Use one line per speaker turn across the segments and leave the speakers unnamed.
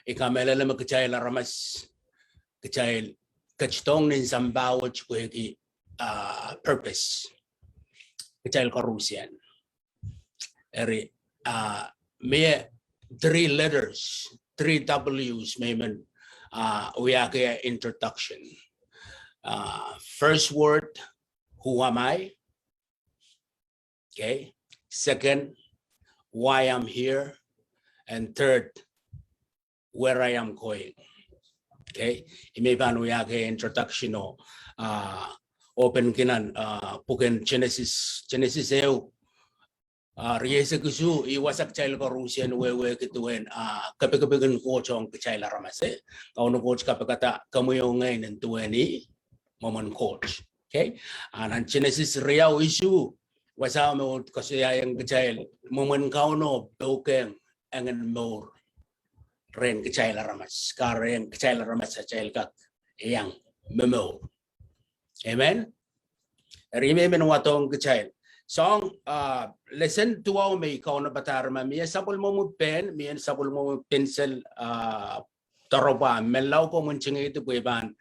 Ikamelala magkachayal ramas kachayal kachtong nin sambawat kuhiki purpose kachayal karusian. Eri may 3 letters, 3 W's mayman we are introduction. First word, who am I? Okay. Second, why I'm here. And third, where I am going. Okay. Imeban we are introduction o open kinan puken Genesis eu. Riesa kusu iwasak child karusian wewe kituin kapag kochong child ramase kauno coach kapagata kamuyo ngayon tuweni momon coach. Okay. And Genesis real issue wasama kasi yang child momon kauno dokeng angen more ren child ramas karen child ramas sa child kak yang memo. Amen. Remember watong child. Song lesson 2 may ikaw na batarma miya sabol mo pen miya sabol mo pencil taroba melaw ko munching ito po iban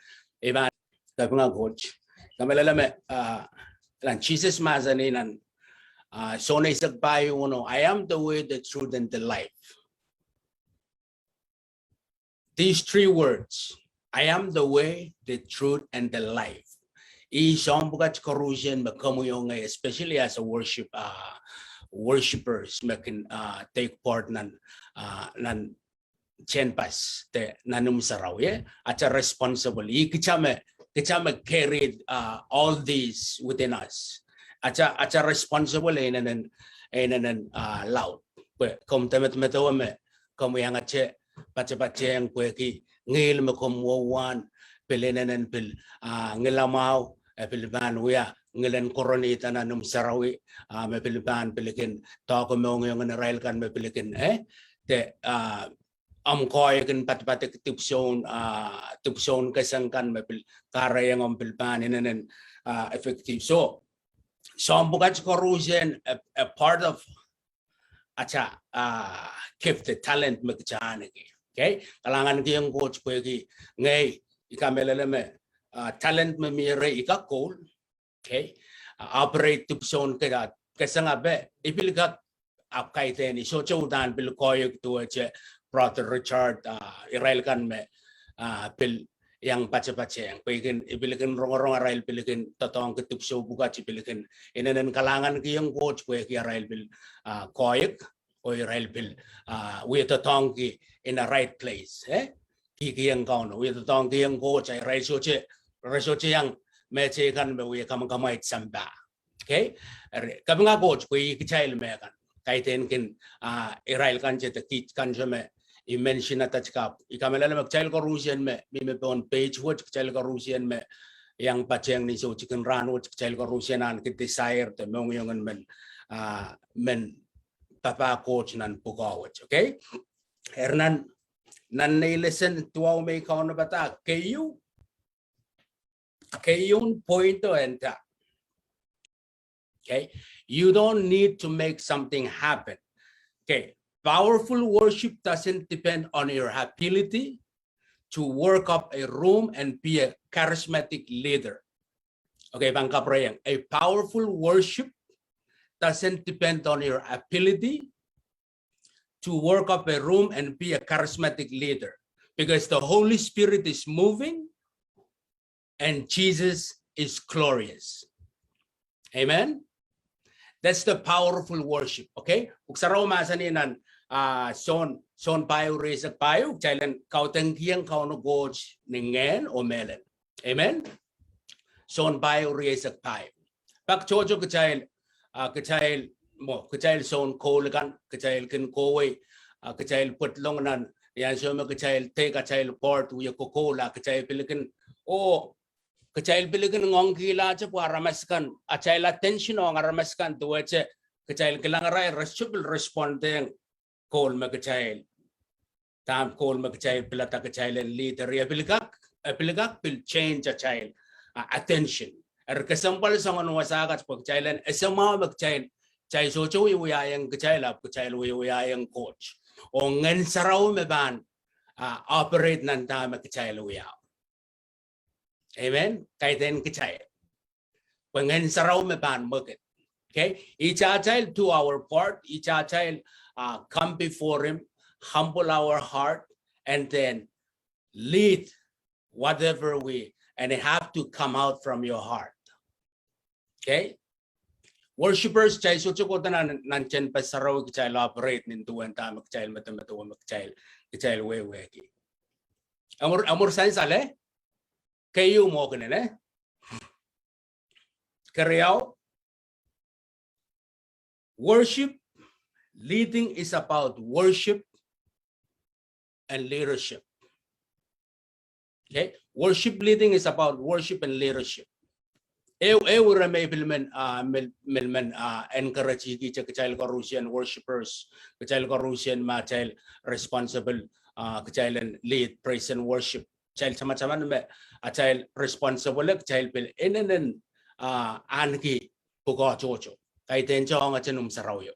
sabi nga coach kamelala me lan Jesus mazaninan so na isagpayo uno I am the way, the truth, and the life. These 3 words, I am the way, the truth, and the life. Isang bukat corrosion makamuyong especially as a worshippers makin take part nan chenpas te nanum saraw at a responsible kichame carried all these within us at a responsible in loud kom temet metawame kamuyang ache pache ang kweki ngil makomwan pelenanan pil ngilamaw Pilipan uya ngilan koronita na num sarawi me Pilipan pilikin toko mo yung rail kan me pilikin te koy kan pat tipson Keseng kan me pil karayang Pilipan inanen effective so bukat corrosion a part of acha keep the talent magchan okay kalangan kiyang coach pwede ngay ikamelala me talent me mire ika Koul, okay, operate tupson kaya Keseng abe ipilgat apkay teni so chowdan bil koyok to brother Richard Israel kan me pil yang pace yang pagin ibilikin rong Israel pilikin totong ketupso buka pilikin inanen kalangan kiyang coach ko Israel bil koyok o Israel bil we totong ki in the right place kiyang kauno we totong kiyang coach Israel Resoche yang meche kan we kamay samba. Okay? Kabi nga coach ko ikichayil me kan. Kaiten kin Israel kan che teach kan me i-mention na tachkap. Ikamelala magchayil ko Russian me on page watch chayil ko Russian me yang pacheng ni so chicken run watch chayil ko Russian an kit desire te mong yung men papa coach nan pukawach. Okay? Hernan nan listen tuaw may kaon na bata kayo yung point to enter. Okay, you don't need to make something happen. Okay, powerful worship doesn't depend on your ability to work up a room and be a charismatic leader. Okay, bang kaprayang, a powerful worship doesn't depend on your ability to work up a room and be a charismatic leader, because the Holy Spirit is moving and Jesus is glorious. Amen. That's the powerful worship. Okay. Uksaraw masaninan son payo resak payo chailan kautengkiang kauno goch ningen o melen. Amen. Son payo resak payo. Pak chojo kechail son Koul kan kechail kin kowe kechail putlong nan yan so mo kechail take kechail port uya kokola kechail pilikin o kecail pilikin ngong kila aja puara maskan acail attention o ngaramaskan tuwa aja kecail kilang rai resubel responding Koul me kecail tam Koul me kecail pilata kecail leader ya piligak pil change acail attention kesampal sangon wasakat pag kecailan esama me kecail cai so chui uyayang kecail ap kecail uyayang coach o ngen sarau me ban operate nan tama kachai luya. Amen. Kay ten kachai. Pengen sarau me ban market. Okay. Each child do our part. Each child come before him, humble our heart, and then lead whatever we, and it have to come out from your heart. Okay. Worshippers chay so choko tanan nanchen pasaraw kay operate nintu ang tama kay matamatuwa kay we ki. Amor science ale kayo mo kanene. Karyaw worship leading is about worship and leadership. Okay, worship leading is about worship and leadership. Ura may milman encourage kachayal ko Russian worshipers, kachayal ko Russian machayal responsible kachayal lead praise and worship. Child sama-sama na child responsible child pil inen anki puko chocho. Kay tencho ang achanum sarayo.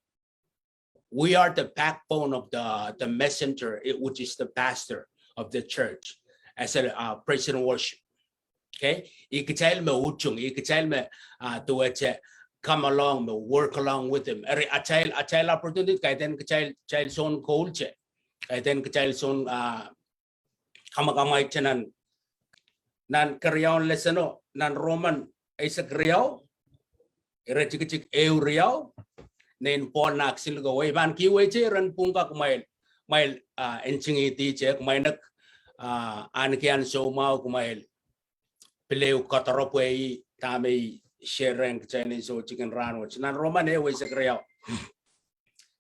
We are the backbone of the messenger, which is the pastor of the church, as a praise and worship. Okay, ikachayal me uchung, ikachayal me tuwache come along, me work along with him. A child opportunity kay ten child son Koul che, kay ten child son kamakamay che nan karyaw lesano nan Roman ay sa karyaw, irechik euriyaw, nen pon naksil go way ban kiwe che ran pungka kumail enchingiti che kumail nak ankian so mau kumail Pileu kataropwe tami sharing Chinese or chicken ranch. Nan Roman e is a creole.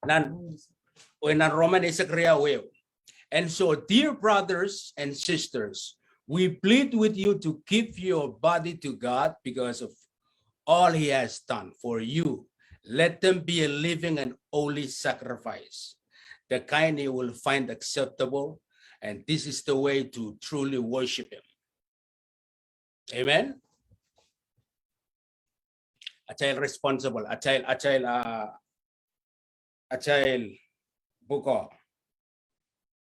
Nan Roman is a creole. And so, dear brothers and sisters, we plead with you to give your body to God because of all He has done for you. Let them be a living and holy sacrifice, the kind you will find acceptable. And this is the way to truly worship Him. Amen. A child responsible, a child buko.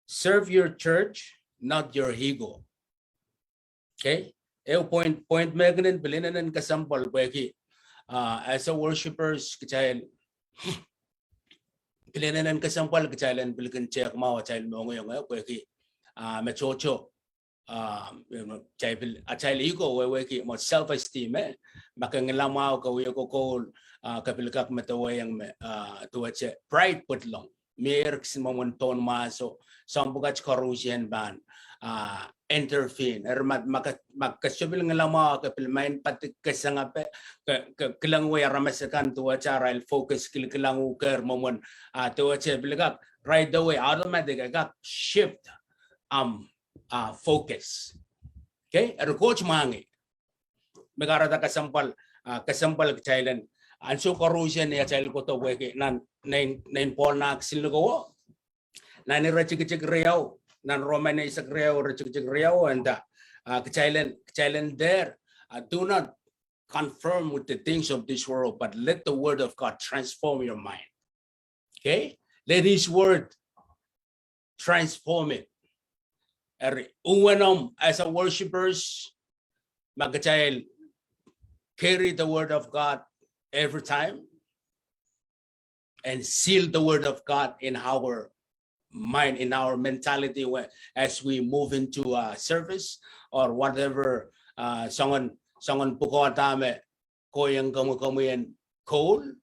Serve your church, not your ego. Okay? Point maganin bilinan kasampal beki. As a worshippers, child bilinan kasampal child bilikan check mau child mo ngayong beki. Mechocho. Child ego we mo self esteem makangilamaw ka we ko Koul kapilkak mataway ang tuwache pride put long mer simon ton maso sambugat corrosion ban intervene magkasabil ngilamaw kapilmain pati kasangape kilang we ramasakan tuwacha rail focus kilang uker momon tuwache bilgak right away automatic agak shift focus. Okay, coach mangi. Megarata kasampal kailan. Anso corrosion niya child ko to weki nan pol na silgo. Nan rechik riyaw nan Roman is riyaw rechik riyaw and kailan there. Do not conform with the things of this world, but let the word of God transform your mind. Okay, let His word transform it. As a worshippers, magkachayil carry the word of God every time and seal the word of God in our mind, in our mentality as we move into service or whatever. Someone puko tame koyang kamukamuyan Koul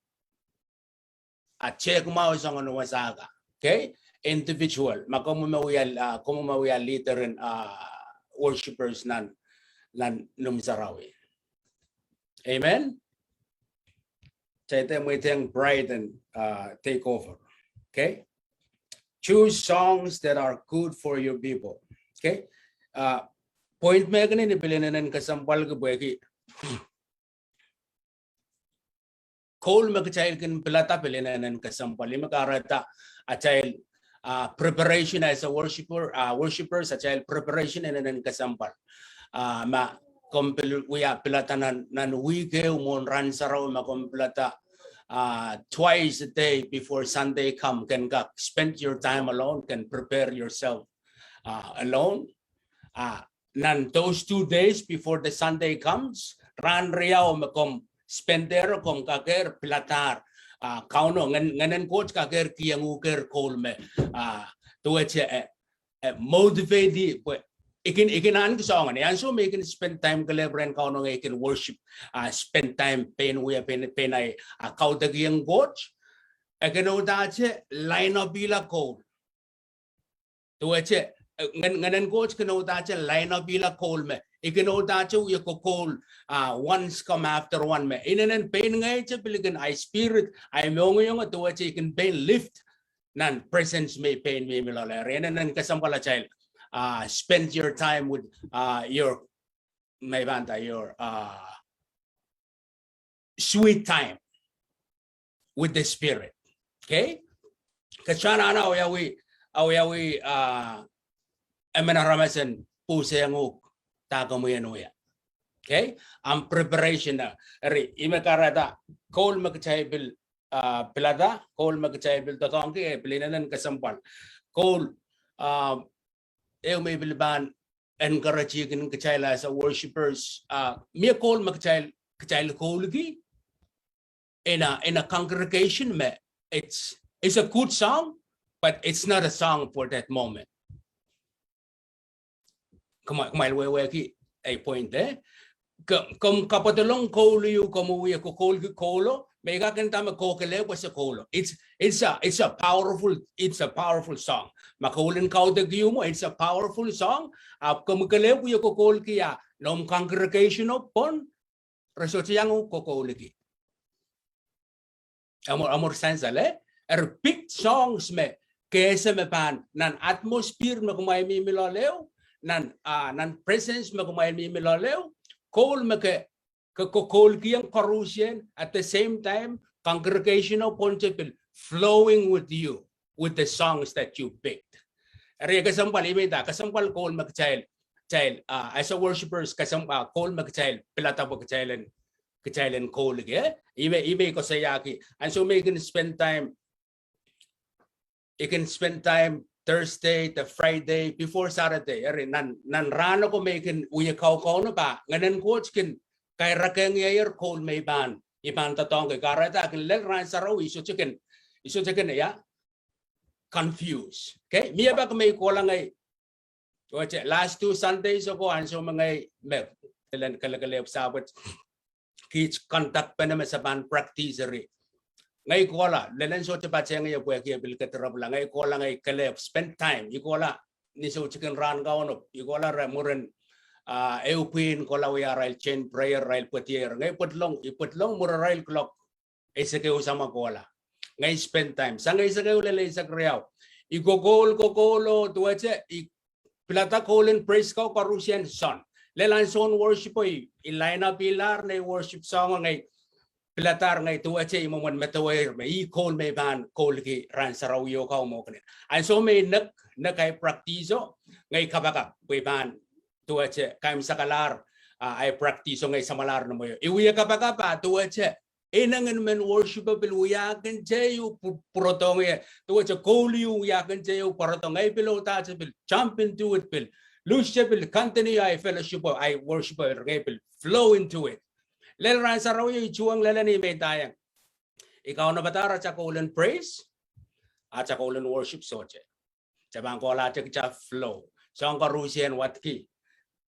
at check mo someone wasaga. Okay. Individual, makumawiyal leader and worshippers nan numsarawi. Amen. Chaitem waiting bride and take over. Okay. Choose songs that are good for your people. Okay. Point megan ni bilinan kasampal ko beki. Koul magchail kin pelata bilinan kasampal makarata a child preparation as a worshippers a child preparation and then kasampal we pelata nan wike umon ran saraw makompelata twice a day before Sunday come can spend your time alone, can prepare yourself alone. Nan those 2 days before the Sunday comes, ran riao makom spender kom kager pilatar. Kauno nganen coach kager kianguker kolme. Tuache motivate ikin an song and so make spend time kalebran kauno ikin worship spend time pen we pen I Kaudek yang coach. Agano dache line of bila Koul. Tuache nganen coach kano dache line of bila Koul me. Ikano dache we ko Koul once come after one me. In an pain ngay che piligan I spirit I mong tuache ikin pain lift nan presence may pain me milala ren and kasampala child. Spend your time with your may banta your sweet time with the spirit. Okay? Kachana na awayawi emena ramasan puse yang tagamuyanuya. Okay? Ang preparation na ri imekarada Koul magchay bil pilada Koul magchay bil tatongki pilinan kasampal Koul may bilban encourage you kachay as a worshippers me Koul magchay Koul gi in a congregation me. It's a good song, but it's not a song for that moment. Come on, a point there. Come kapatulong Koul you come we ko Koul may kakanta kokele was a Koul. It's a powerful song. Makulin Kaudek mo, it's a powerful song. Kumukele we ko Koul kia nom congregation upon resotiang ko Koul. Amor sansale big songs me kesa me pan nan atmosphere me kumay mi milaleo nan presence me kumay mi milaleo Koul me ke Koul kiyang Karusian at the same time congregational ponchipil flowing with you with the songs that you picked. Ari kasampal imeda kasampal Koul me child as a worshippers kasampal Koul me child pilata po child and Koul ge ibe ko sayaki and so you can spend time Thursday to Friday before Saturday ari nan rano ko making uya kau no ba nganan coach kin kay rakeng yayer Koul may ban iban tatong kay karata kin let ran saraw iso chicken ya confused. Okay miya ba ko may kulang ay last 2 Sundays ago and so mga me kalakalep sabot kids contact pa naman sa ban practice rin. Ngay ko wala, lelan so te bache ngay po kaya bil katrabla ngay ko wala ngay kalep spend time. Iko wala ni so chicken run ka ono. Iko wala ra muren eupin ko la wala rail chain prayer rail patier. Ngay putlong mura rail clock. Isa kayo sama ko wala. Ngay spend time. Sa ngay sa kayo lalay sa kriyaw. Iko Koul tuwache pilata Koulin praise ko Karusian son. Lelan son worship ay ilaina pilar na worship song ngay pilatar ngay tuwache imon metawer may Koul may ban Koul ki ran saraw yo ka mo kani. And so may nakay praktiso ngay kabaka may ban tuwache kaim sakalar ay praktiso ngay samalar na mo yo. Iwiya kabaka pa tuwache inangan men worshipable uyakan jayo protong tuwache Koul yu uyakan jayo protong ay pilota bil jump into it bil Lucia will continue I fellowship I worship will flow into it. Lel ran sa raw yung chuang lalani may tayang. Ikaw na batara sa Koulin praise at sa Koulin worship soche. Sa bang ko la cha flow. So ang Karusian what ki.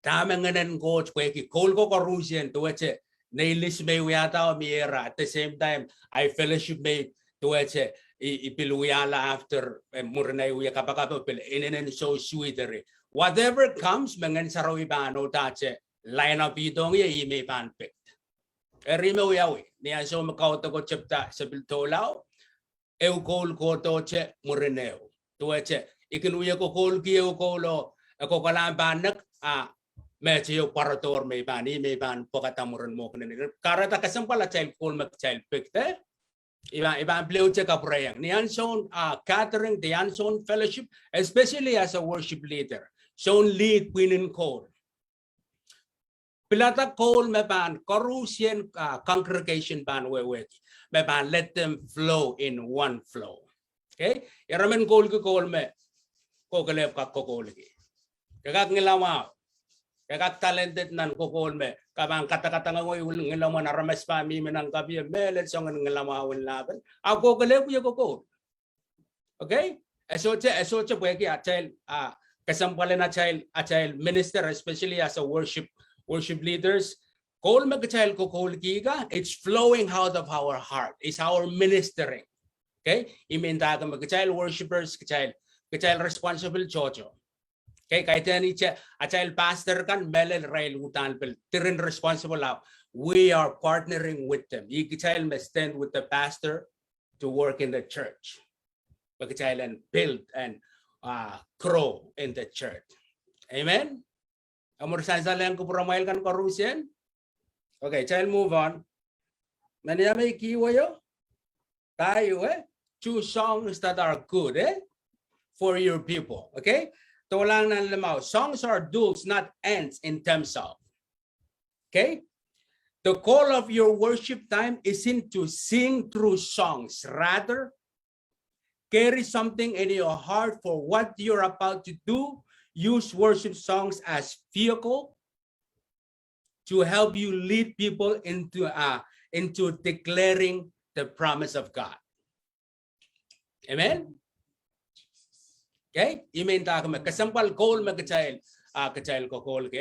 Tamang nganan coach kweki Koul ko Karusian tuwache. Nailis may uyata o miera at the same time I fellowship may tuwache. Ipiluyala after muranay uya kapakato pil inen so sweet ere. Whatever comes, mangan sarawi ba no tache line up itong ye may pan picked. Erime uyawi niya so makauto ko chepta sa biltolaw eu Koul ko toche mureneo tuache ikinuya ko Koul kiyo Koulo ako kalambanak medyo parator may ban pokatamuran mo kanina karata kasampala child Koul mag child picked Iba pleo check up rayang niyan son catering the Anson fellowship especially as a worship leader. So lead Queen Koul. Pilata Koul me ban Karusian congregation ban we me ban let them flow in one flow. Okay? Yaramen Koul ko Koul me ko kalep ka ko Koul ki. Kagak ngilama. Kagak talented nan kokol me. Kabang kata-kata ngoy ngilama na rames pa mi menang kabi melet song ngilama wal laban. Ako kale puya kokol. Okay? Esoche puya ki achail kasampalen achail minister, especially as a worship leaders. Koul magkachail ko koul kiga. It's flowing out of our heart. It's our ministering. Okay? Iminta ka magkachail worshipers, kachail responsible chocho. Okay, kahit ni a child pastor kan melel rail utan pel tirin responsible out. We are partnering with them. You child may stand with the pastor to work in the church. But child and build and grow in the church. Amen. Amor san sa lang ko promail kan korusian. Okay, child move on. Naniya may kiwayo? Tayo choose songs that are good for your people. Okay? Songs are duels, not ends in terms of. Okay? The call of your worship time isn't to sing through songs. Rather, carry something in your heart for what you're about to do. Use worship songs as vehicle to help you lead people into declaring the promise of God. Amen? Okay, kasampal Koul magkachail ko Koul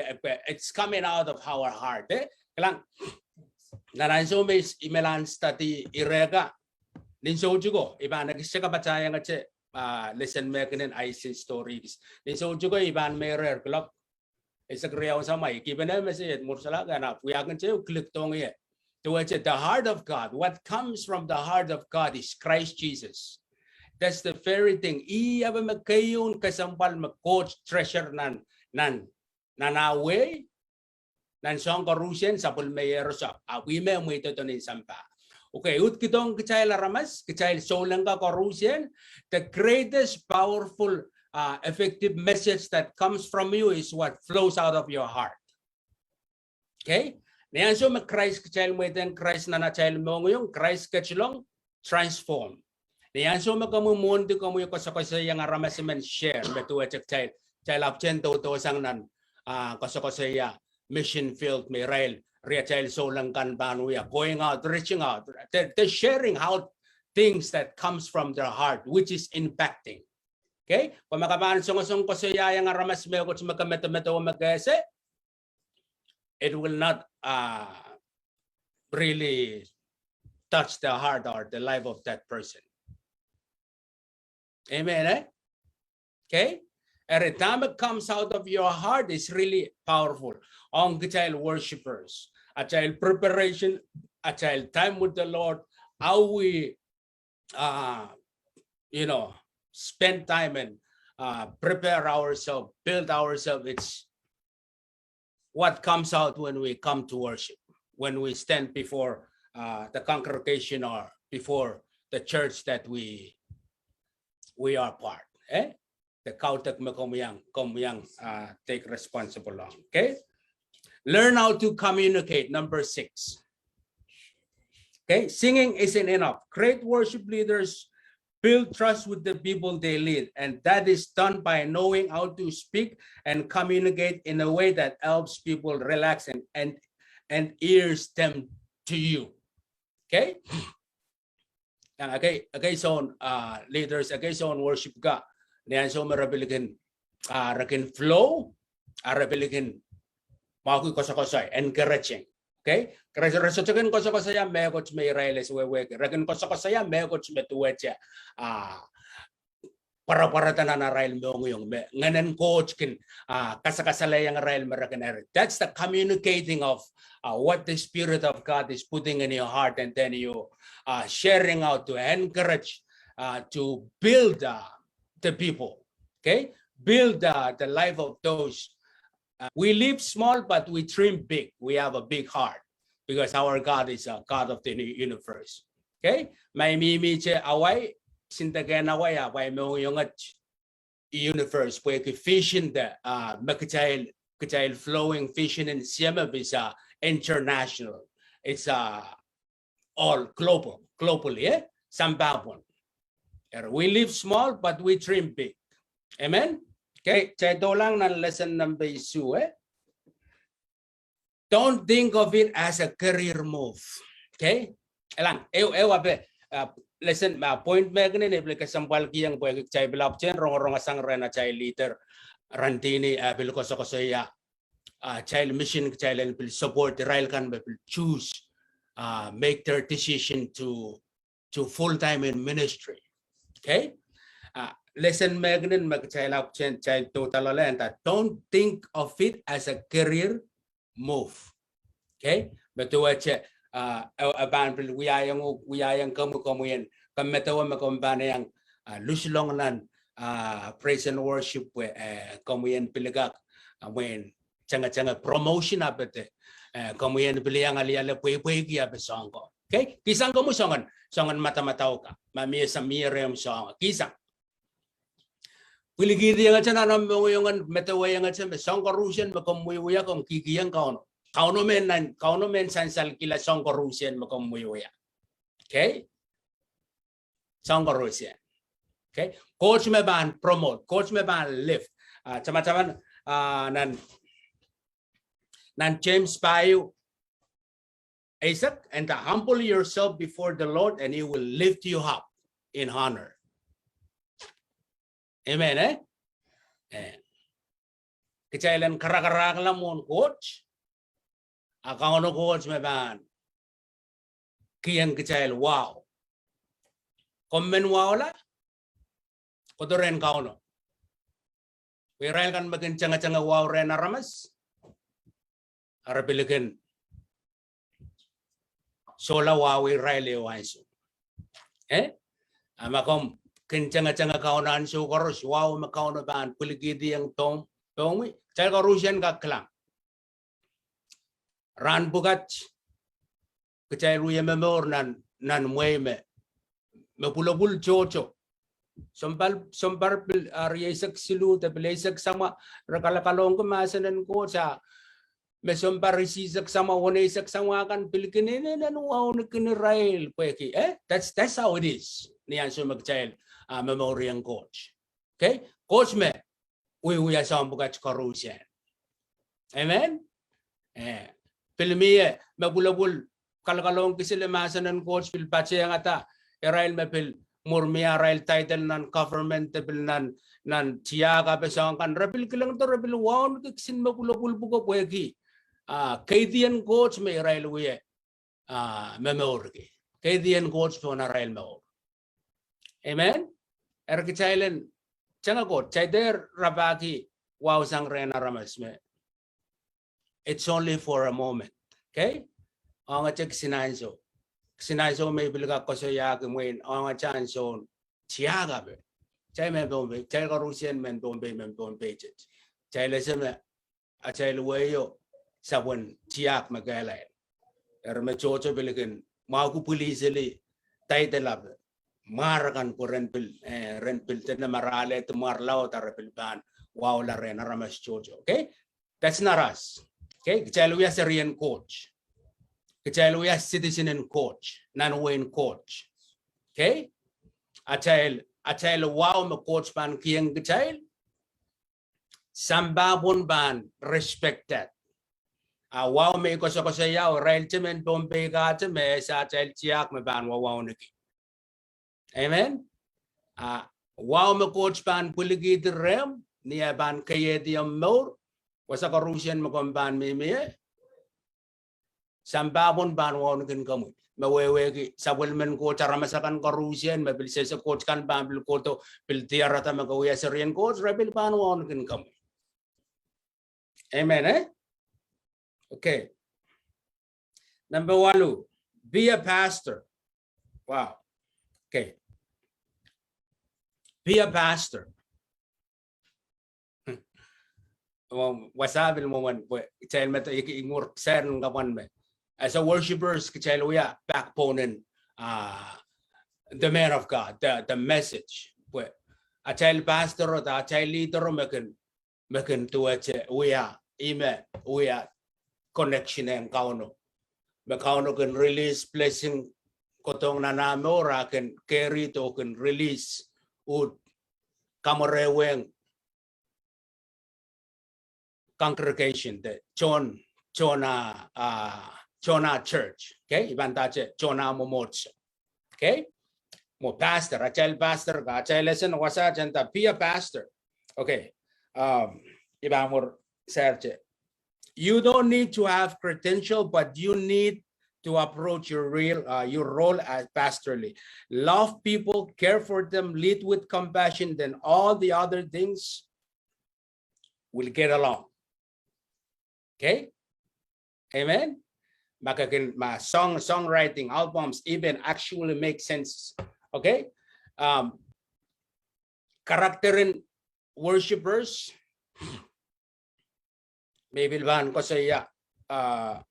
it's coming out of our heart. Kalang naranso may imelan stati irega ninso jugo iban nagisya ka bacaya nga listen me kanin IC stories ninso jugo iban may rare club isa kriyaw sa may given na message mursala ganap kuyagan che click tong ye to the heart of God. What comes from the heart of God is Christ Jesus. That's the very thing. Iya ba magkayon kasampal mag-coach treasure nan nanawe nan song karusian sa pulmayero sa awi me mo ito nin sampa. Okay, ut kitong kachayla ramas, kachayl so lang ka karusian. The greatest powerful effective message that comes from you is what flows out of your heart. Okay? Niyan so mag-Christ kachayl mo ito Christ na nachayl mo ngayon, Christ kachalong transform. Niyan so magkamumunti ko mo yung kasakasa yung aramasemen share beto at child apchen to sang nan kasakasa ya mission field may rail ria child so lang kan banuya going out reaching out the sharing out things that comes from their heart which is impacting. Okay, pamakaman song kasaya yung aramasme ko magkameto magkase it will not really touch the heart or the life of that person. Amen. Okay? Every time it comes out of your heart, it's really powerful. On the child worshipers, a child preparation, a child time with the Lord, how we, spend time and prepare ourselves, build ourselves. It's what comes out when we come to worship, when we stand before the congregation or before the church that we are part. The Kaudek kumyang take responsible on. Okay? Learn how to communicate. Number 6. Okay, singing isn't enough. Great worship leaders build trust with the people they lead, and that is done by knowing how to speak and communicate in a way that helps people relax and ears them to you. Okay? So leaders, so worship ka. Niyan so marabilikin rakin flow, arabilikin maku kosa encouraging. Okay? Resochakin kosa ya megoch may railes wewe. Rakin kosa ya megoch metuwecha. Para na rail mo yung nganan coach kin kasakasalay ang rail marakin. That's the communicating of what the Spirit of God is putting in your heart, and then you sharing out to encourage to build the people. Okay, build the life of those. We live small, but we dream big. We have a big heart because our God is a God of the universe. Okay, may mimi che away. Sintagan away mo yung universe where fishing the kachayl flowing fishing in Siema is international. It's all globally, Sambabon. We live small, but we dream big. Amen. Chay dolang nan lesson number 2 Don't think of it as a career move. Okay? Elang, abe lesson point magnin ible kasambal kiyang boy chay blockchain rong asang rena chay leader rantini bil ko ya child mission child will support the rail can will choose make their decision to full time in ministry. Okay? Lesson magnin mag child child total that don't think of it as a career move. Okay? Betul aja aban yang kamu yan kametawa makombana yang luslong nan praise and worship kamu yan piligak when changa promotion abete kamu yan piliyang aliala pwe kia besongo. Okay? Kisang kamu songan mata-matao ka mamiya sa mirem songo kisang Piligidi yang aja nanam yung metawa yang aja besongo rusian makomuya kong kikiyang kauno men sansal kila songko Rusian makomuya. Okay? Songko Rusian. Okay? Coach me ban promote, coach me ban lift. Teman-teman nan James Payu Isaac and humble yourself before the Lord and he will lift you up in honor. Amen Kecailan karak-karak lamun coach. Akaw coach me ban kiyang kecail wow komen wow la kotoren kauno Viral kan bagian canga wow rena ramas arapilikin sola wow Israel wansu amakom kencanga kaunan su koros wow makauno ban piligidi yang tomi cai korusian kaklang ran bukat kecai ruya memor nan mueme mepulabul jojo sompar bil ariasak silu te bilesak sama rakalakalong kemasanan ko sa mesompar isisak sama wonesak sama kan pilkinin nan wow nekin Israel peki that's how it is niyan so magchild memorial coach. Okay? Coach me we asam bukat korusian. Amen. Pilmiye mabulabul kalkalong kisilemasan ng coach pil pache yang ata Israel mapil murmiya Israel title nan government pil nan tiyaga pesang kan rapil kilang to rapil wow kisin mabulabul buko pwegi Canadian coach may Israel wiye memor ki Canadian coach po na Israel memor. Amen. Erkichailen changa coach chaider rabaki wow sang rena ramas me. It's only for a moment. Okay? Ang check sinaiso. Sinaiso may bilga ko sa yak when ang chanson tiaga be. Chay me bombe, chay ko Russian men bombe jet. Chay leseme a chay luwayo sa wan tiak magalay. Me chocho bilgin mau ku police li tay de lab. Marakan ko renpil te na marale to marlaw ta repilban. Wow la rena ramas chocho. Okay? That's not us. Okay, kecailuya Syrian coach, kecailuya citizen coach, non-win coach. Okay, acail wow me coach ban kiyang kecail, sambabon ban respected. Wow me kosa ya Israel cemen bombe ka ceme sa acail ciak me ban wow niki. Amen. Wow me coach ban puligi rem niya ban kayediam mor. Wasa ka Russian makomban meme sambabon ban won kin kamu mawewe ki sabulmen ko charamasakan ka Russian mabil sa coach kan bambil ko to bil tiarata magawiya Syrian coach rabil ban won kin kamu. Amen Okay. Number 1, be a pastor. Wow. Okay. Be a pastor. Wasabil mo man child meto ingur sen kapan me as a worshipers kichailuya backbone the man of God the message a child pastor or a child leader makin to we are connection and kauno can release blessing kotong nanamora can carry to can release ud kamareweng congregation, the Jonah Church. Okay, Ibantache Jonah Momoch. Okay, mo pastor, a child pastor, a child lesson was a be a pastor. Okay, Ibamor Serge. You don't need to have credential, but you need to approach your role as pastorally. Love people, care for them, lead with compassion, then all the other things will get along. Okay? Amen? Ma songwriting, albums even actually make sense. Okay? Character in worshipers. Maybe ban ko saya to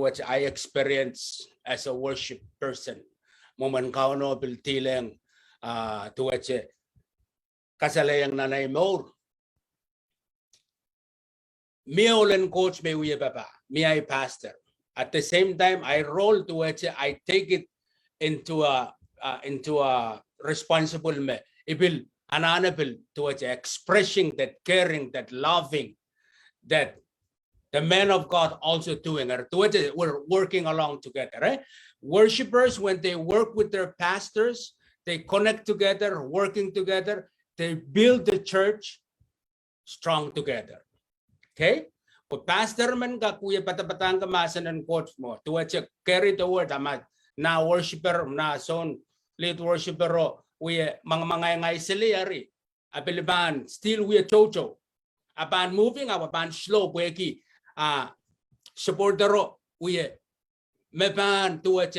what I experience as a worship person. Moment kao no biltileng to what kasalayang nanay mo. Me olen coach me uye papa. Me I pastor. At the same time, I roll to what I take it into a responsible me. Ibil ananabil to what expressing that caring, that loving, that the men of God also doing it. We're working along together, right? Worshippers, when they work with their pastors, they connect together, working together, they build the church strong together. Okay? Kung pastor man ka, kuya patapatang kamasan ng coach mo, to carry the word, na worshipper, na son, lead worshipper, we mga ngay siliyari, apiliban, still we chocho. Upon moving, upon slow, weki, supportero, we mepan to a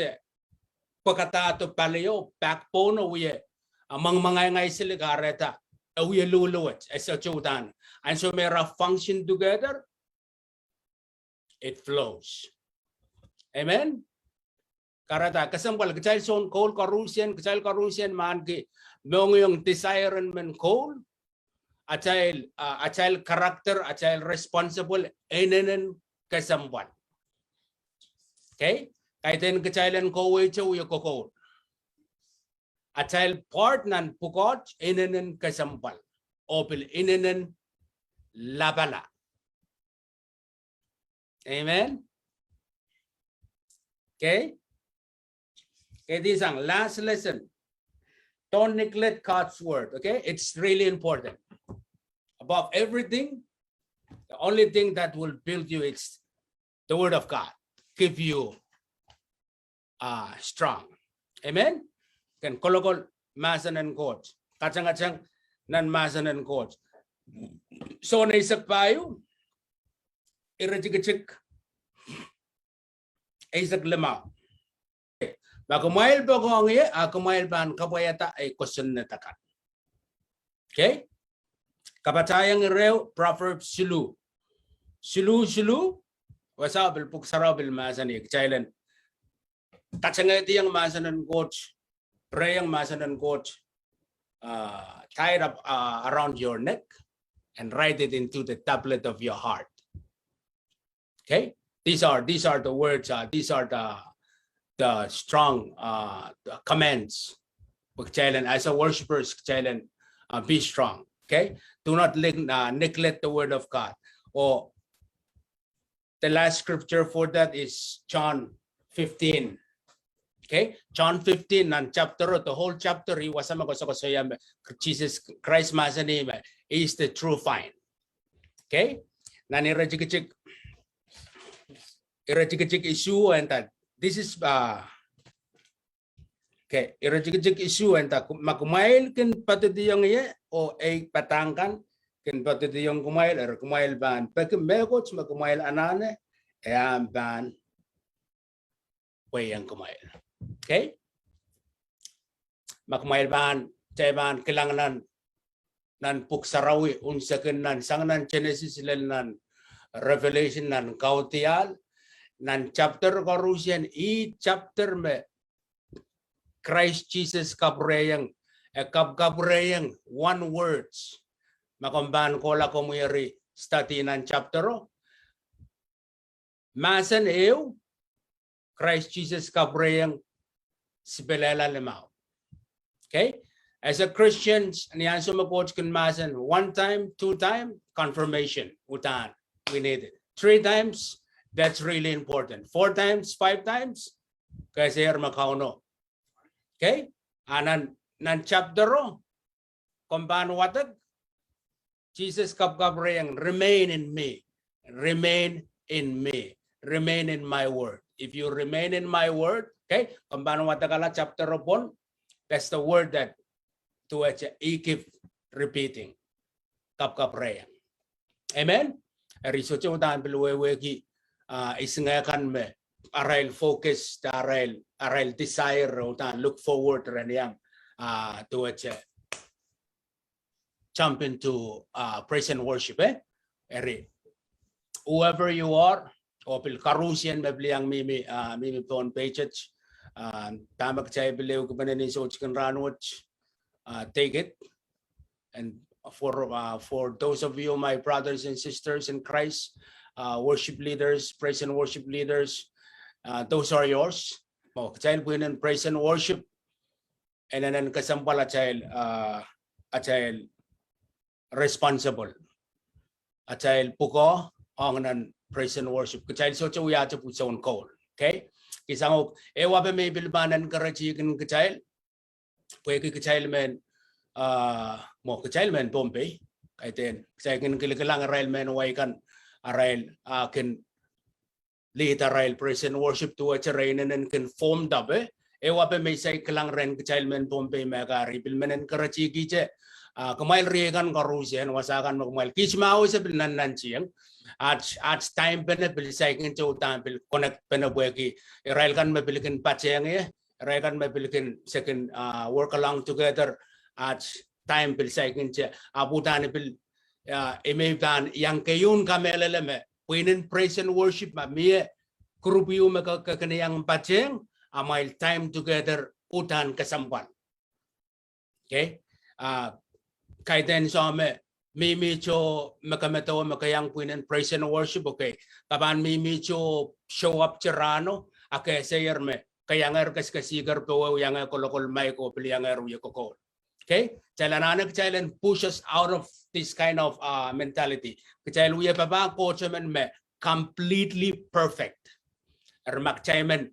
pagkatato paleo, backbone, we among mga siligareta, we luluit as a chodan. And so may function together, it flows. Amen. Karata, kasambal, kachal son Koul Karusian man ki, mong yung desire and Koul. A child character, a child responsible, enen kasambal. Okay? Kahit din kachailan ko wecho uyo ko. A child part nan pukot, enen kasambal. Opil enen labala. Amen? Okay? Okay, this is our last lesson. Don't neglect God's word, okay? It's really important. Above everything, the only thing that will build you is the word of God. Keep you strong. Amen? Kan kolokol masan and coach. Kacang-kacang nan masan and coach. So na isak payo, irajigachik, isak lima. Makumail pa ko ang iya, kumail pa ang kapayata ay question na takat. Okay? Kapatayang rew, Proverbs Sulu. Sulu, wasabil puksarabil masanik, chailan. Katsangay tiyang masanan coach, prayang masanan coach, tie it up around your neck and write it into the tablet of your heart. Okay? These are the words, these are the strong commands. As a worshiper, be strong. Okay, do not neglect the word of God. Or the last scripture for that is John 15. Okay, John 15 and chapter, the whole chapter, he was Jesus Christ Masanime is the true vine. Okay, nanirajikachik issue and that this is okay, irajikajik issue and makumail kin patidiyong ye o ay patangkan kin patidiyong kumail or kumail ban pagka mekots makumail anane ayan ban way ang kumail. Okay, makumail ban ban kailangan nan puksarawi unsakin nan sanganan Genesis nan Revelation nan kautial nan chapter Colossian chapter me Christ Jesus kabreyang one words makamban ko la komuyari study nan chapter masan eu Christ Jesus kabreyang sibelela lemao. Okay, As a Christians, niyan sumaport kun masan 1 time, 2 time, confirmation, utan, we need it. 3 times, that's really important. 4 times, 5 times, kasi makauno. Okay? Anan nan chapter ro, kung paano watag, Jesus kapkabrayang remain in me, remain in me, remain in my word. If you remain in my word, okay, kung paano watagala chapter ro pon, that's the word that to which I keep repeating. Kapkabrayang. Amen? Riso chung tan peluwe ki isingakan me arail focus arail desire tan look forward raniyang to which jump into praise and worship eri whoever you are o pil karusian mebliang mimi ton pages tamak chay beliw ko banin so chicken ranwich take it. And for those of you, my brothers and sisters in Christ, worship leaders, praise and worship leaders, those are yours. Child win praise and worship, and then kasampal a child responsible, a child puko on praise and worship. Child so we have to put on Koul. Okay, isang ewa may bilbanan karachikin child. Pwede child men mo child men Bombay kay ten sa kin kilikalang rail men way kan rail can lead a rail praise and worship to a terrain and can form up ewa pa may say kalang ren child men Bombay mega rebil men and karachi giche kumail regan karusian wasakan kumail kismao sa bilan nanchiyang at time penabil sa kin cho tampil connect penabweki rail kan mabilikin pacheng Rekan mabilikin second work along together at time bil second abutan bil emedan yang kayun kameleleme winin praise and worship ma mie grupiu makakaniyang pacheng amail time together utan kasampan. Okay, kaiten so me mimi cho makametawa makayang winin praise and worship. Okay, kapan mimi cho show up tirano ake sayer me kaya nga kasigar po yang kolokol may ko pili yang ruya ko. Okay, chalanan chailan push us out of this kind of mentality. Chail uya pa ba ko chaman me completely perfect. Ermak chaiman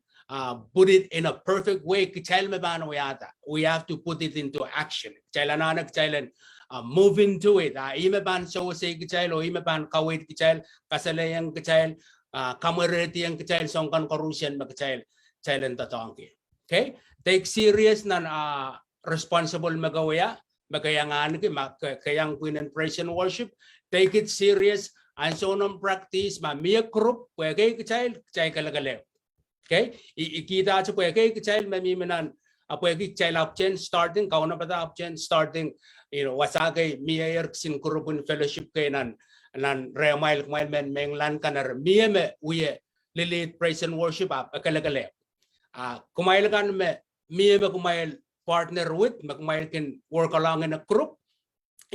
put it in a perfect way. Chail me ba no yata. We have to put it into action. Chalanan chailan move into it. Ime ban so say chail o ime ban kawit chail kasalayang chail kamereti yang chail songkan korusian mag chail. Silent tatangki. Okay? Take serious nan responsible magawaya, magayangan ki kayang queen and praise and worship. Take it serious and so on practice mamiya group pwede ki child kalagalew. Okay? Ikita sa pwede ki child mamiminan pwede child option starting kauna pa ta option starting wasagay miya sin group in fellowship kay nan reamail men menglan kanar miya me uye lilit praise and worship kalagalew. Kumail kan me kumail partner with kumail can work along in a group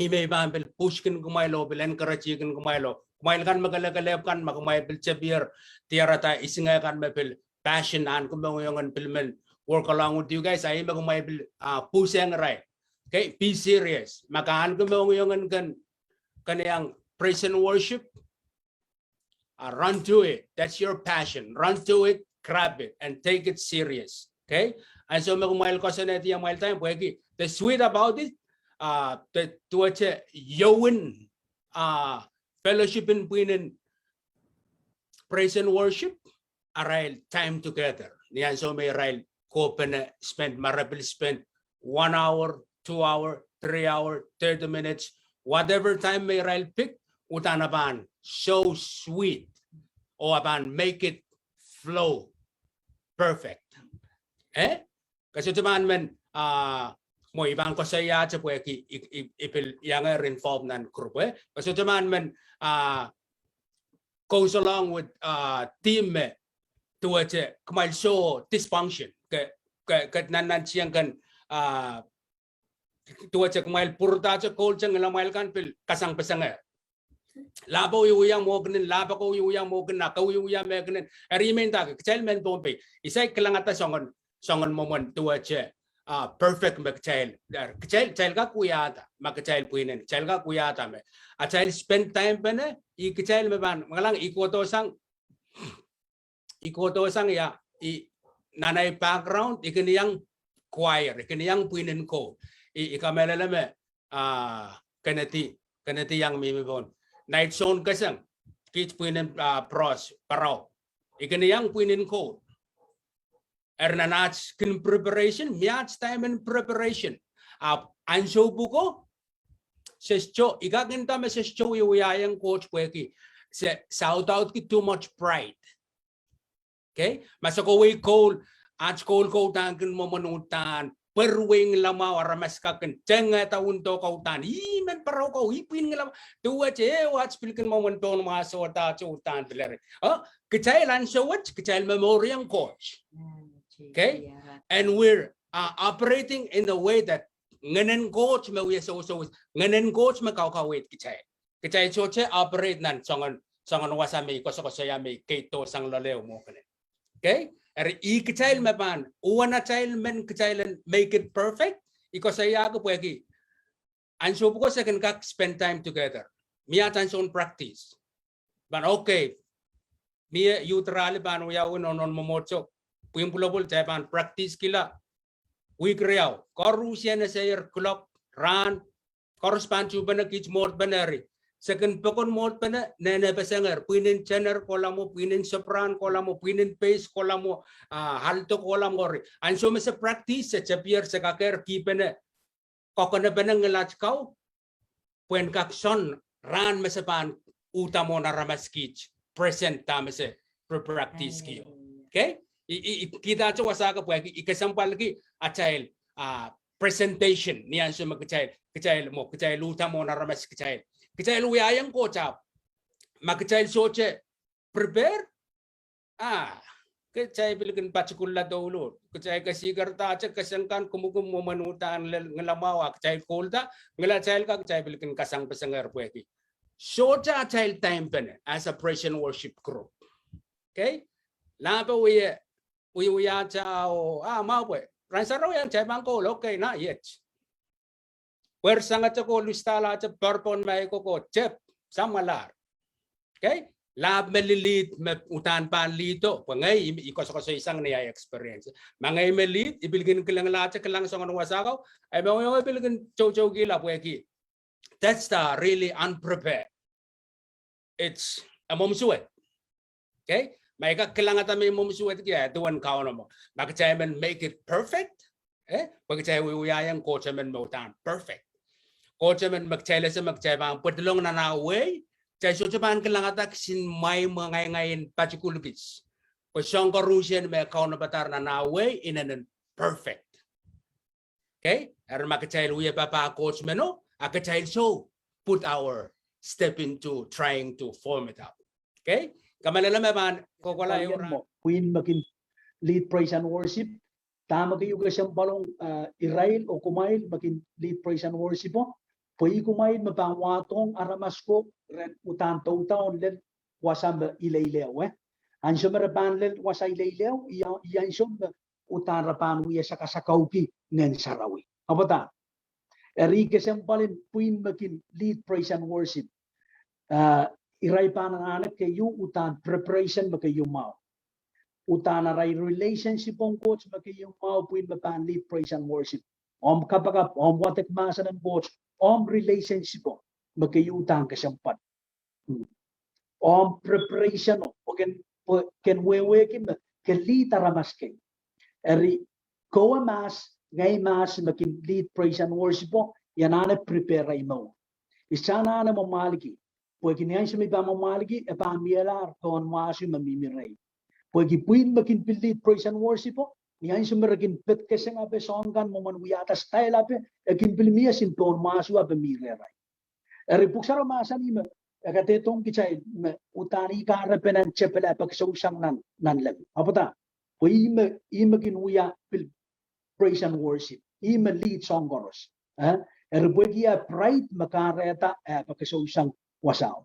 ime bambel push kan kumailo bilen karachi kan kumailo kumail kan magalagalev kan makumail bil chabir tiarata isinga kan mapil passion an kumayongan pilmen work along with you guys ay makumail bil pushing right. Okay, be serious makaan kumayongan kan kaniyang praise and worship run to it. That's your passion. Run to it. Grab it and take it serious. Okay? And so makumail ko sa neti yung mail time pwede. The sweet about it, to yowin fellowship in between praise and worship, arail time together. Niyan so may arail ko spend marapil spend 1 hour, 2 hour, 3 hour, 30 minutes, whatever time may arail pick, utanaban so sweet o aban make it flow. Perfect. Kasi teman men mo ibang ko saya sa pwede ipil yang involved nan group Kasi teman men goes along with team to kumail show dysfunction kat nan siyang kan to kumail purta sa Koul siyang ngamail kan pil kasang pasang Labaw yung mo ganin, labaw ko yung mo ganin, nakaw yung me ganin. Arimen ta, child men Bombay. Isay kalangata songon momon tuwa che. perfect mak child ka kuyata mak child puinen child ka kuyata me a child spend time pene I child me ban ngalang ikoto sang ya I nanay background ikiniyang choir ikiniyang puinen ko ikamelala me kanati yang mimibon night zone kasang kids puinen pros parao ikiniyang puinen ko Ernanach kin preparation, miats time in preparation. Anso buko, says Joe, igaginta me says Joe, yung coach kweki. Se shout out ki too much pride. Okay? Masako we Koul, at Koul ko tangkin mo manutan, perwing lama aramas kakin, jenga taun to kautan, iman paraw ko, ipin lam, tuwa che, what's pilkin mo manton mga sota chutan pilari. Oh, kichay lanso what? Kichay memorial coach. Okay, and we're operating in the way that nganen coach me we so nganen coach me kau wait kichay choche operate nan songan wasami ko saya me keto sang laleo mo kene. Okay, kichay me ban uwana child men kichay make it perfect iko saya ko pwegi anso ko second kak spend time together miatan son practice ban okay mi utrali ban uya non momocho Puing global Japan practice kila week real korusia na sayer clock run correspond to bana kich mode banari second pokon mode bana nene pesanger puinin channel kolamo puinin sopran kolamo puinin pace kolamo halto kolamo and so mesa practice sa chapier sa kaker kipene kokona bana ngelach kau puen kakson run mesapan utamo na ramaskich present tamese practice kiyo. Okay, kita coba saka pwede ikasampal lagi child presentation niyan sa magchild mo kecil luta mo na ramas kecil uyayang ko chap magchild soche prepare kecil bilikan pacikulla dulu kecil kasigar ta cek kasangkan kumugum mo manutan ngelamawa kecil kolta ngelachild ka kecil bilikan kasang pesangar pwede soche child time pen as a praise and worship group. Okay, lapa uya chao mau pues ransaro yang cai bangko okay na yet wer sangat ko listala cha perpon mai ko cep samalar. Okay, lab melilit me utan pan lito pangai ikos isang niya experience mangai melit ibilgin kelang la cha kelang songon wasakaw ay mo ibilgin chow gila pweki that's the really unprepared it's a momsuet. Okay, Maka kailangan tayo mumusuwet kaya tuwan kao na mo. Bakit men make it perfect? Bakit tayo uyayang coach men mo tan perfect. Coach men magchela sa magcheba ang padulong na naway. Tayo susupan kailangan tayo sin may mga ngayon particulars. Pasang karusian may kao na batar na naway in an perfect. Okay? Aron makachayl uya papa coach men no. Akachayl so put our step into trying to form it up. Okay? Kamalala man ko wala yung
Queen makin lead praise and worship tama kayo kasi balong Israel o kumail makin lead praise and worship mo poi kumail mapangwatong aramasko ren utan taon len wasam ilaylew ansyo marapan len wasay ilaylew iyan syo utan rapan wiya sa kasakawpi ngen sarawi apata eri kasi balin Queen makin lead praise and worship iray pananganak kayo utan preparation ba kayo mau utan aray relationship ang coach ba kayo mau puin mapan lead praise and worship kapag watek masa ng coach relationship ba kayo utan kasampat preparation ken wewekin ken lead aramas kay eri koa mas ngay mas makin lead praise and worship yanana prepare ay mo isana na mamaliki Porque niyan siya may pamamalagi, pamiyalar, kawan maasyo mamimiray. Porque puwin makin pilit praise and worship po, niyan siya marakin pet Keseng ape songkan, mamanwiyata style ape, akin pilimiya sin kawan maasyo ape miray. Eripuk sa ramasan ima, katetong kichay, utani karapenan chepela pagsawsang nan lag. Apata, puwin makin wiya praise and worship, ima lead song chorus. Eripuk iya pride makareta pagsawsang wasaw.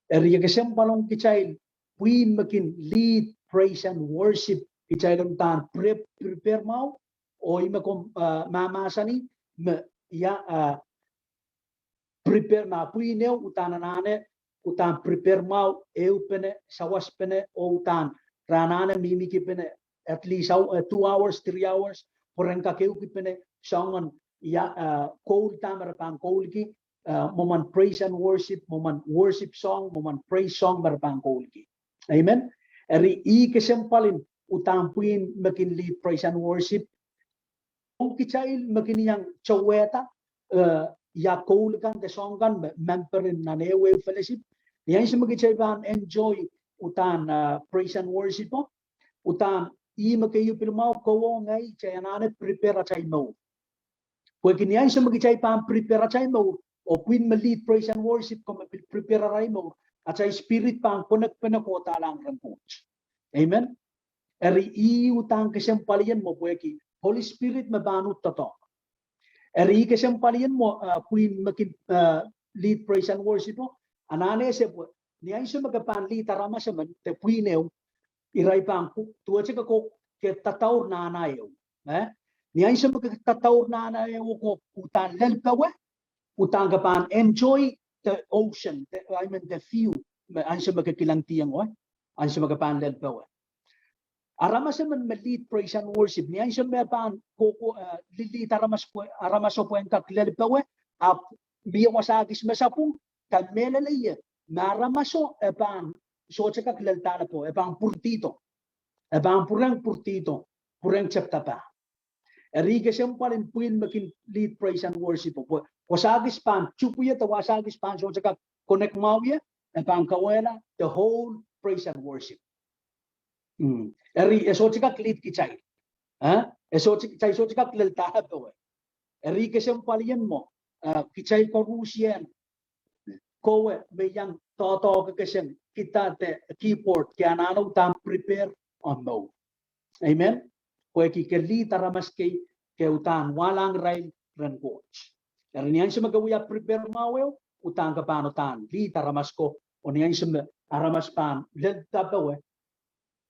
Eri kasem palong kichay puin makin lead praise and worship kichay lang tan prepare mau o ima kom mamasani me ya prepare ma puineu utananane utan prepare mau eupene sawaspene o utan ranane mimiki pene at least 2 hours 3 hours porengka keuki pene sangan ya Koul tamar pang Koul ki moment praise and worship moment worship song moment praise song marpang Koul ki amen eri I kesempalin utang puin makin lead praise and worship kung kichail makin yang chaweta ya Koul kan the song kan memperin nanewe fellowship yang semagichay ban enjoy utan praise and worship po utan I makayu pilmau ko ngai chayanane prepare chay mo porque niyan semagichay pan prepare chay mo o puin lead praise and worship ko prepare ray mo at chay spirit pang punak panakota lang kan coach amen eri I utang kesempalian mo pueki Holy Spirit mabanut toto eri kesempalian mo puin makin lead praise and worship mo anane se niyan semagapan lead tarama sa man te puineu iray pang tua chika ko ke tataur na anayo niyan semagtataur na anayo ko utan lelpawe utang kapan enjoy the ocean I mean the view an semagakilang tiyang an semagapan lelpawe aramas man lead praise and worship niyan semapan ko lead aramas po en kaklelpawe ap biya wasagis masapung kamelalaye naramaso epan so chaka kleltana po ebang purtito ebang purang chapta pa erige sempalin puin makin lead praise and worship po wasagis pan chupuya to wasagis pan so chaka connect mawya ebang kawela the whole praise and worship eri so chaka lead kichay so chaka kleltana po erige sempalin mo kichay korusien kowe beyang toto keseng kita te keyboard kaya nano tam prepare on no amen kwe ki kerli taramas ke utan walang rail ran coach karniyan sa magawiya prepare mawew utang ka panutan li taramas ko oniyan sa aramas pan led tapawe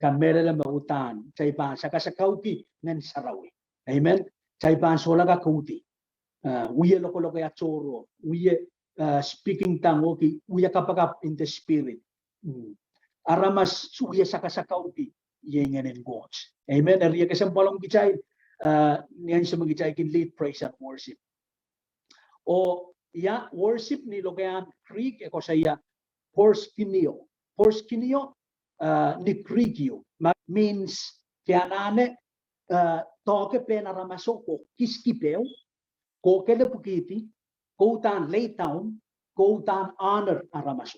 kamera lang utan chay pa sakasakaw ki ngan sarawi amen chay pa solaga kuti uye loko ya choro uye speaking tongue okay uya kapagap in the spirit aramas uya sakasakaw ki yengen gods amen ariya kasampalong gichay niyan sa magichay kin lead praise and worship o ya worship ni lokayan Greek eko saya porskinio ni Greekio means kianane toke pena ramasoko kiskipeo ko kele pukiti go down, lay down, go down, honor aramaso.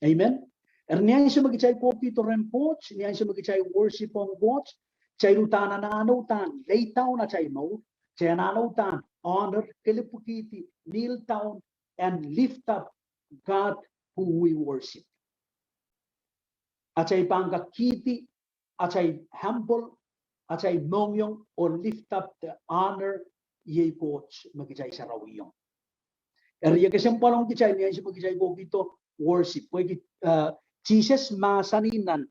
Amen. Niyan siya magichay po kito rin coach, niyan siya magichay worship on coach, chay lutan na anautan, lay down na chay mo, chay anautan, honor, kilipukiti, kneel down, and lift up God who we worship. At chay pangkakiti, at chay humble, at chay mongyong, or lift up the honor, ye coach, magichay sa rawiyong. Eriya kesampalong kichay niya siya magkichay ko kito worship. Jesus masaninan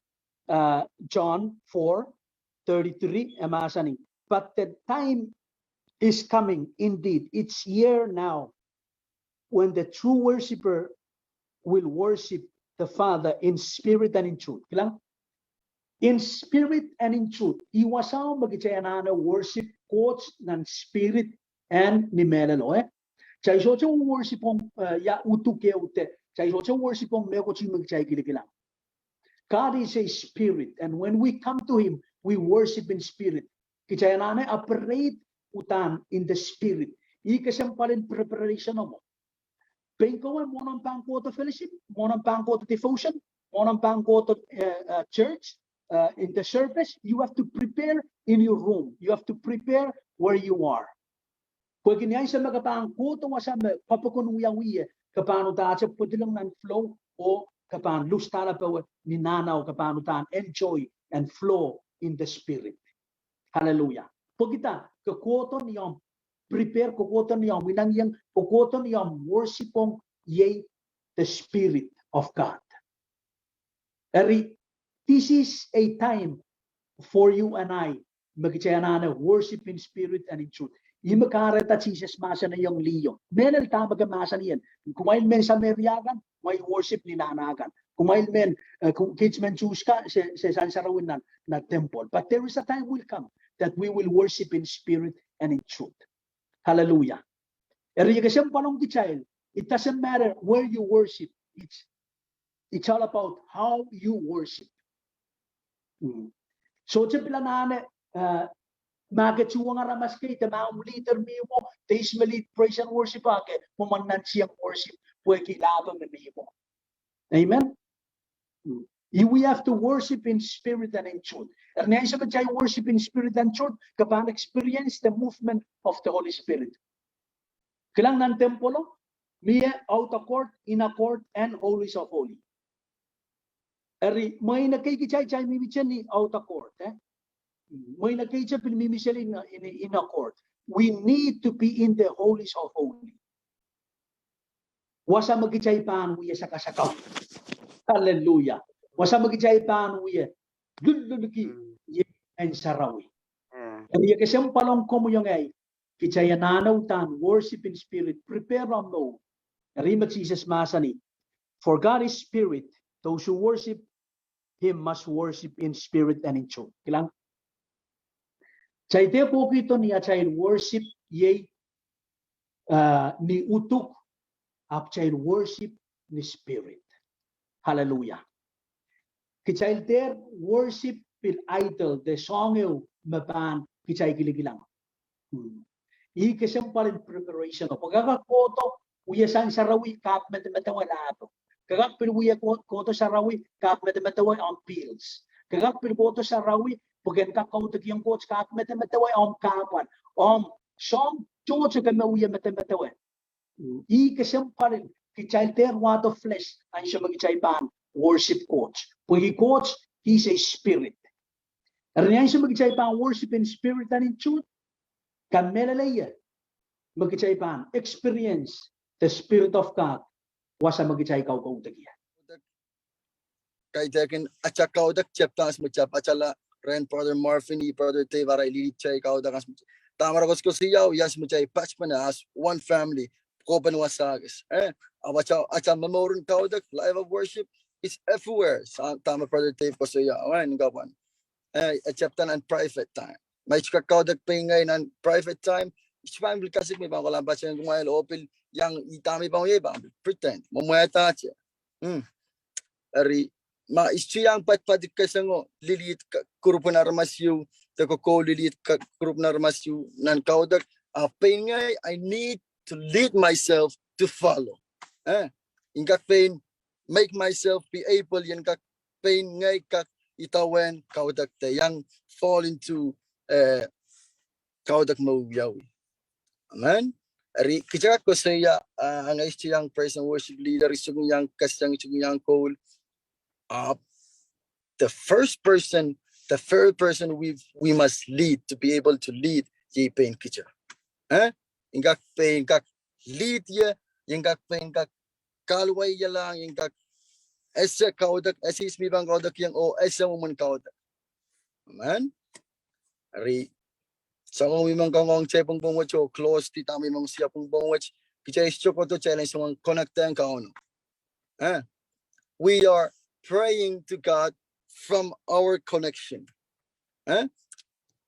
John 4:33 masaning. But the time is coming indeed. It's here now when the true worshiper will worship the Father in spirit and in truth. Kilang? In spirit and in truth. Iwasaw magkichay na worship coach ng spirit and ni melalo chay so worship on ya utuke ute chay so worship on meko chimig chay kilikila God is a spirit and when we come to him we worship in spirit kichay nane operate utan in the spirit ikasampalin preparation mo pengko mo nang pangko to fellowship mo nang pangko to devotion mo nang pangko to church in the service you have to prepare in your room you have to prepare where you are Pwede niya sa magapang kuto sa papakunuyawiye kapano ta sa pwede lang ng flow o kapano lustara pa ni nanaw kapano ta enjoy and flow in the spirit. Hallelujah. Pag kita kakuto niyong prepare kakuto niyong winangyang kakuto niyong worshipong ye the spirit of God. This is a time for you and I magkaya worship in spirit and in truth. Imakareta Jesus masa na yung liyo. Menel tama ka masa niyan. Kumain men sa meriagan, may worship ni nanagan. Kumain men, kung kids men choose ka, sa San Sarawin na temple. But there is a time will come that we will worship in spirit and in truth. Hallelujah. Eri kasi panong di child, it doesn't matter where you worship. It's all about how you worship. So planane magatuwa nga ramas kay tamaong leader mo taste malit praise and worship ake pumanan siyang worship pwede kilabang na mo. Amen. We have to worship in spirit and in truth. And then sa worship in spirit and truth kapag experience the movement of the Holy Spirit. Kailang ng templo, miye outer court, inner court, and holies of holy. Eri may nakikichay mimichan ni outer court. May nakikichay pinimimichan in inner court. We need to be in the holies of holy. Wasa magkichay paan wiya sa kasakaw. Hallelujah. Wasa magkichay paan wiya. Lululuki and sarawi. Eri kasi ang palong ko mo yung ay kichay nanaw tan worship in spirit prepare on no. Eri Jesus masani. For God is spirit. Those who worship Him must worship in spirit and in truth. Kilang? Chay te po kito niya chay worship ye ni utuk ap chay worship ni spirit. Hallelujah. Kichay te worship pil idol de songyo mapan kichay giligilang. Ikasang pa rin preparation o pagkakakoto uyasan sa rawi kap metamawalato. Kagak pilwiya koto sa rawi kap metamaway on pills. Kagak pilwoto sa rawi pugen ka kautek yung coach kap metamaway on kapan. Som chocho kamawya metamaway. Ikasang pa rin kichay ter what of flesh ang siya magichay pan worship coach. Pagi coach he's a spirit. Ariyan siya magichay pan worship in spirit and in truth. Kamelalaya magichay pan experience the spirit of God. Wasa magichay Kaudek yan.
Kaidakin acha Kaudek chaptas mucha pachala ren brother Marfini brother Tevara ili chay Kaudek as tamaragos ko siyaw yas muchay patchmana as one family kopan wasagas. Acha memorun Kaudek live of worship is everywhere. Tama brother Tev ko siyaw an gawan. Chaptan and private time. May chika Kaudek pingay nan private time. Family kasi may bang walang batch yung kumail opil yang itami bang yebang pretend mamuyata siya. Ari ma istiyang patpadik kasango lilit grupo na ramasyu the Koul lilit grupo na ramasyu nan Kaudek pain ngay I need to lead myself to follow. Ingak pain make myself be able yan kak pain ngay kak itawen Kaudek te yang fall into Kaudek mawyawi. Amen. Ari kijak ko saya ang istiyang person worship leader isung yang Keseng isung yang Koul. The third person we must lead to be able to lead ye pain kijak. Ingak pain kak lead ye ingak pain kak kalway ya lang ingak esa Kaudek esis mi bang Kaudek yang esa woman Kaudek. Amen. Ari sa kung imang kangong chepong bongwach o close ti tami mong siya pong bongwach kita isyo ko to challenge mong connectan ka ono. We are praying to God from our connection.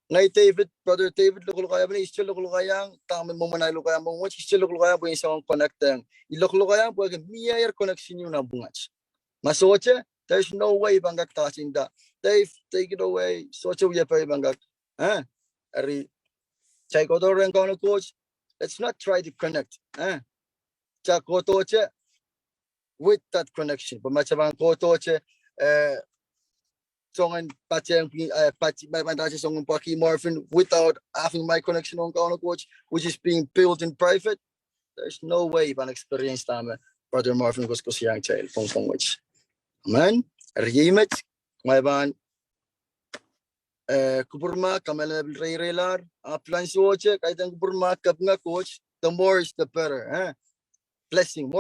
Ngay brother David lukulukaya ba ni isyo lukulukayang tami mo manay lukayang bongwach isyo lukulukaya po yung sa kong connectan. Ilukulukayang po yung miyayar connection yung na bongwach. Masoche, there's no way bangak touching that. Dave, take it away. Soche uya pa bangak. Ari chay koto ren kono coach. Let's not try to connect. Cha koto che with that connection. Pamachabang koto che songan pacheng pachi may pantache songan paki morphin without having my connection on kono coach, which is being built in private. There's no way ban experience tama brother Morphin ko siyang child pong which. Amen. Rimet may ban kupurma kamela reirelar plan soche kaitang kupurma kap nga coach the more is the better blessing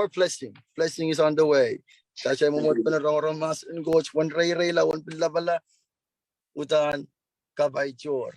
is on the way kasi mo panarong mas coach one reirela one bilabala utan kabay jor